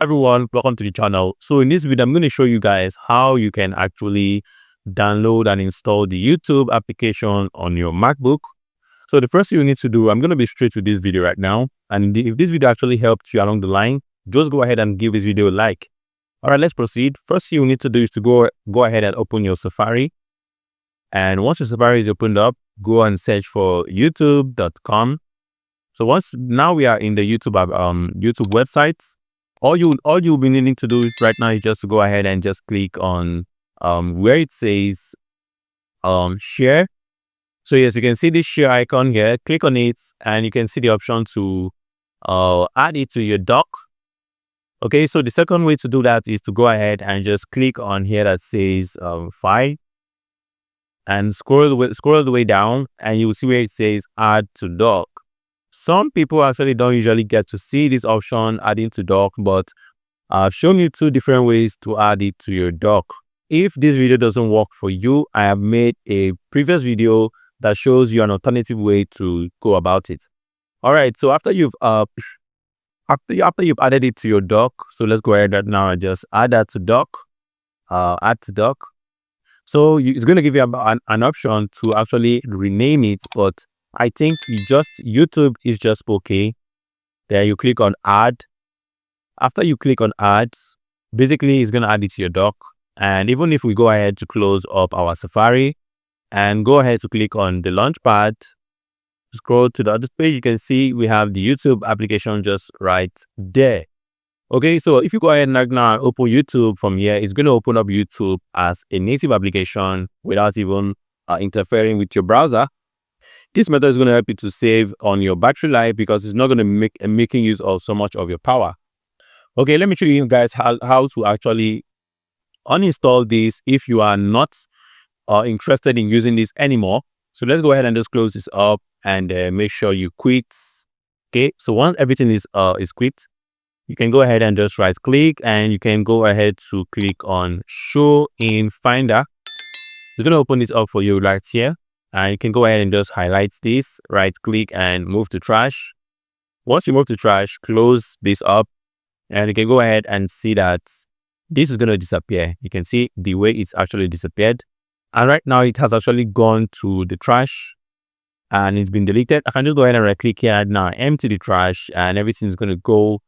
Everyone, welcome to the channel. So in this video, I'm going to show you guys how you can actually download and install the YouTube application on your MacBook. So the first thing you need to do, I'm going to be straight to this video right now. And if this video actually helped you along the line, just go ahead and give this video a like. All right, let's proceed. First thing you need to do is to go ahead and open your Safari. And once your Safari is opened up, go and search for youtube.com. So now we are in the YouTube website. All you'll be needing to do right now is just to go ahead and just click on where it says share. So yes, you can see this share icon here. Click on it and you can see the option to add it to your dock. Okay, so the second way to do that is to go ahead and just click on here that says file and scroll the way down, and you will see where it says add to dock. Some people actually don't usually get to see this option adding to dock, but I've shown you two different ways to add it to your dock. If this video doesn't work for you, I have made a previous video that shows you an alternative way to go about it. All right, so after you've added it to your dock, so let's go ahead right now and just add that to dock. Add to dock. So it's going to give you an option to actually rename it, but I think YouTube is just okay. Then you click on add. After you click on add, basically it's going to add it to your dock. And even if we go ahead to close up our Safari and go ahead to click on the launch pad, scroll to the other page, you can see we have the YouTube application just right there. Okay, so if you go ahead and now open YouTube from here, it's going to open up YouTube as a native application without even interfering with your browser. This method is going to help you to save on your battery life because it's not going to be making use of so much of your power. Okay, let me show you guys how to actually uninstall this if you are not interested in using this anymore. So let's go ahead and just close this up and make sure you quit. Okay, so once everything is quit, you can go ahead and just right click and you can go ahead to click on show in Finder. It's going to open this up for you right here. And you can go ahead and just highlight this, right click and move to trash. Once you move to trash, close this up and you can go ahead and see that this is going to disappear. You can see the way it's actually disappeared. And right now it has actually gone to the trash and it's been deleted. I can just go ahead and right click here and now empty the trash and everything is going to go.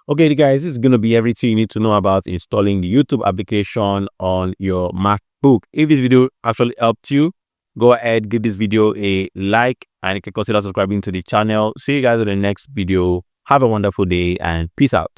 Okay, guys, this is going to be everything you need to know about installing the YouTube application on your MacBook. If this video actually helped you, go ahead, give this video a like and you can consider subscribing to the channel. See you guys in the next video. Have a wonderful day and peace out.